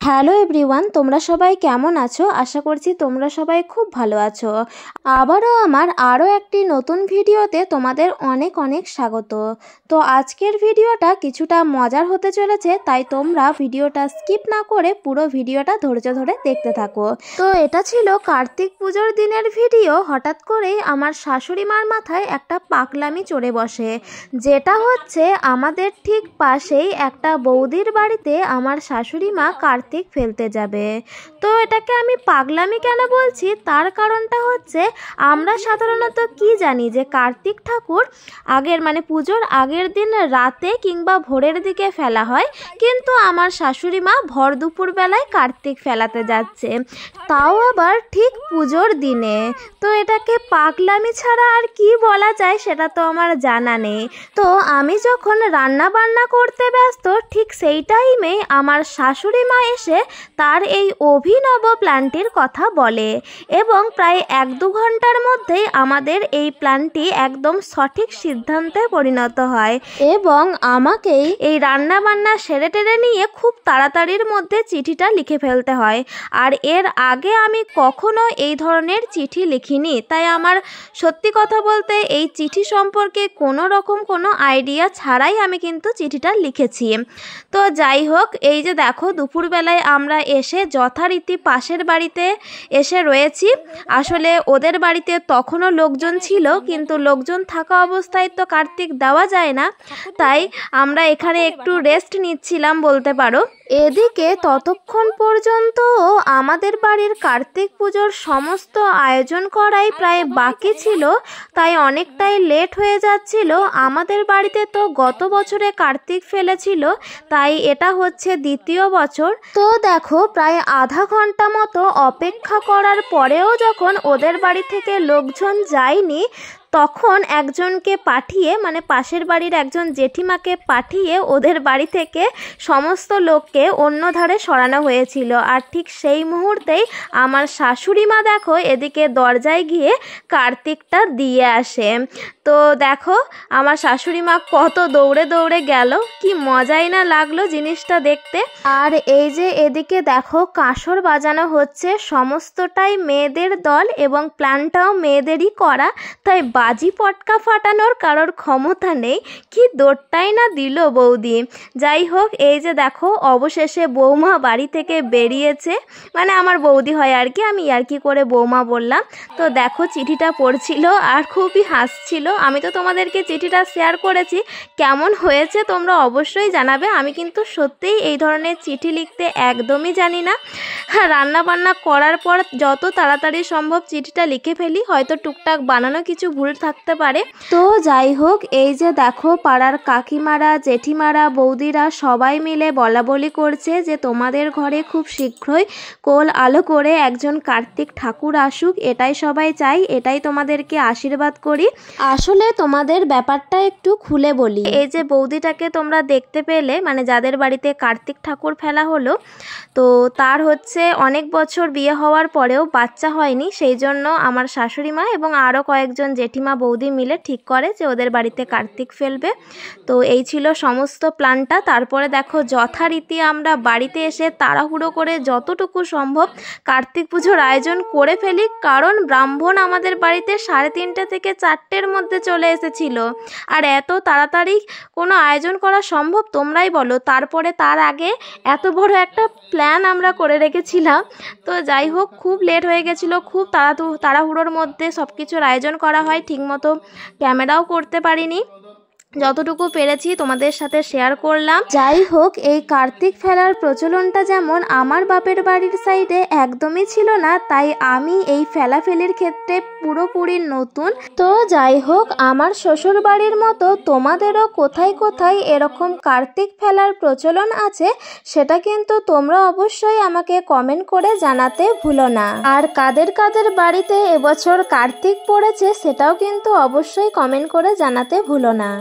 Hello everyone, তোমরা সবাই কেমন আছো? আশা করছি তোমরা সবাই খুব ভালো আছো। আবারও আমার আরও একটি নতুন ভিডিওতে তোমাদের অনেক অনেক স্বাগত। তো আজকের ভিডিওটা কিছুটা মজার হতে চলেছে, তাই তোমরা ভিডিওটা স্কিপ না করে পুরো ভিডিওটা ধৈর্য ধরে দেখতে থাকো। তো এটা ছিল কার্তিক পুজোর দিনের ভিডিও। হঠাৎ করেই আমার শাশুড়ি মার মাথায় একটা পাগলামি চড়ে বসে, যেটা হচ্ছে আমাদের ঠিক পাশেই একটা বৌদির বাড়িতে আমার শাশুড়ি মা কার্তিক ফেলতে যাবে। তো এটাকে আমি পাগলামি কেন বলছি, তার কারণটা হচ্ছে আমরা সাধারণত কি জানি যে কার্তিক ঠাকুর পুজোর আগের দিন রাতে কিংবা ভোরের দিকে ফেলা হয়, কিন্তু আমার শাশুড়ি মা ভর দুপুর বেলায় কার্তিক ফেলাতে যাচ্ছে, তাও আবার ঠিক পুজোর দিনে। তো এটাকে পাগলামি ছাড়া আর কি বলা যায় সেটা তো আমার জানা নেই। তো আমি যখন রান্না বান্না করতে ব্যস্ত, ঠিক সেই টাইমে আমার শাশুড়ি মা এসে তার এই অভিনব প্ল্যানটির কথা বলে এবং প্রায় 1-2 ঘন্টার মধ্যেই আমাদের এই প্ল্যানটি একদম সঠিক সিদ্ধান্তে পরিণত হয় এবং আমাকেই এই রান্না বান্না সেরে টেরে নিয়ে খুব তাড়াতাড়ির মধ্যে চিঠিটা লিখে ফেলতে হয়। আর এর আগে আমি কখনো এই ধরনের চিঠি লিখিনি, তাই আমার সত্যি কথা বলতে এই চিঠি সম্পর্কে কোনো রকম কোনো আইডিয়া ছাড়াই আমি কিন্তু চিঠিটা লিখেছি। তো যাই হোক, এই যে দেখো দুপুরবেলায় আমরা এসে যথারীতি পাশের বাড়িতে এসে রয়েছি। আসলে ওদের বাড়িতে তখনও লোকজন ছিল, কিন্তু লোকজন থাকা অবস্থায় তো কার্তিক দেওয়া যায় না, তাই আমরা এখানে একটু রেস্ট নিচ্ছিলাম বলতে পারো। এদিকে ততক্ষণ পর্যন্ত আমাদের বাড়ির কার্তিক পুজোর সমস্ত আয়োজন করাই প্রায় বাকি ছিল, তাই অনেকটাই লেট হয়ে যাচ্ছিল। আমাদের বাড়িতে তো গত বছরে কার্তিক ফেলেছিল, তাই এটা হচ্ছে দ্বিতীয় বছর। তো দেখো প্রায় আধা ঘন্টা মতো অপেক্ষা করার পরেও যখন ওদের বাড়ি থেকে লোকজন যায়নি, তখন একজনকে পাঠিয়ে পাশের বাড়ির একজন জেঠিমাকে পাঠিয়ে ওদের বাড়ি থেকে সমস্ত লোককে অন্য ধারে সরানো হয়েছিল। আর ঠিক সেই মুহূর্তেই আমার শাশুড়ি মা দেখো এদিকে দরজায় গিয়ে কার্তিকটা দিয়ে আসে। তো দেখো আমার শাশুড়ি মা কত দৌড়ে দৌড়ে গেল, কি মজাই না লাগলো জিনিসটা দেখতে। আর এই যে এদিকে দেখো কাঁসর বাজানো হচ্ছে, সমস্তটাই মেয়েদের দল এবং প্ল্যানটাও মেয়েদেরই করা, তাই বাজি পটকা ফাটানোর কারোর ক্ষমতা নেই। কি দৌড়টাই না দিল বৌদি। যাই হোক, এই যে দেখো অবশেষে বৌমা বাড়ি থেকে বেরিয়েছে, আমার বৌদি হয় আর কি, আমি আর কি করে বৌমা বললাম। তো দেখো চিঠিটা পড়ছিল আর খুবই হাসছিল। আমি তো তোমাদেরকে চিঠিটা শেয়ার করেছি, কেমন হয়েছে তোমরা অবশ্যই জানাবে। আমি কিন্তু সত্যিই এই ধরনের চিঠি লিখতে একদমই জানি না। রান্না বান্না করার পর যত তাড়াতাড়ি সম্ভব চিঠিটা লিখে ফেলি, হয়তো টুকটাক বানানো কিছু ভুল থাকতে পারে। তো যাই হোক, এই যে দেখো পাড়ার কাকিমারা, জেঠিমারা, বৌদিরা সবাই মিলে বলা বলি করছে যে তোমাদের ঘরে খুব শীঘ্রই কোল আলো করে একজন কার্তিক ঠাকুর আসুক, এটাই সবাই চাই, এটাই তোমাদেরকে আশীর্বাদ করি। আসলে তোমাদের ব্যাপারটা একটু খুলে বলি। এই যে বৌদিটাকে তোমরা দেখতে পেলে, যাদের বাড়িতে কার্তিক ঠাকুর ফেলা হলো, তো তার হচ্ছে অনেক বছর বিয়ে হওয়ার পরেও বাচ্চা হয়নি, সেই জন্য আমার শাশুড়ি মা এবং আরও কয়েকজন জেঠিমা বৌদি মিলে ঠিক করে যে ওদের বাড়িতে কার্তিক ফেলবে। তো এই ছিল সমস্ত প্ল্যানটা। তারপরে দেখো যথারীতি আমরা বাড়িতে এসে তাড়াহুড়ো করে যতটুকু সম্ভব কার্তিক পুজোর আয়োজন করে ফেলি, কারণ ব্রাহ্মণ আমাদের বাড়িতে 3:30 থেকে 4টের মধ্যে চলে এসেছিল। আর এত তাড়াতাড়ি কোনো আয়োজন করা সম্ভব তোমরাই বলো? তারপরে তার আগে এত বড় একটা প্ল্যান আমরা করে রেখেছিলাম। তো যাই হোক, খুব লেট হয়ে গেছিলো, খুব তাড়াহুড়োর মধ্যে সব কিছুর আয়োজন করা হয়, ঠিকমতো ক্যামেরাও করতে পারিনি, যতটুকু পেরেছি তোমাদের সাথে শেয়ার করলাম। যাই হোক, এই কার্তিক ফেলার প্রচলনটা যেমন আমার বাপের বাড়ির সাইডে একদমই ছিল না, তাই আমি এই ফেলাফেলির ক্ষেত্রে পুরোপুরি নতুন। তো যাই হোক, আমার শ্বশুর বাড়ির মতো তোমাদেরও কোথায় কোথায় এরকম কার্তিক ফেলার প্রচলন আছে, সেটা কিন্তু তোমরা অবশ্যই আমাকে কমেন্ট করে জানাতে ভুলো না। আর কাদের কাদের বাড়িতে এবছর কার্তিক পড়েছে সেটাও কিন্তু অবশ্যই কমেন্ট করে জানাতে ভুলো না।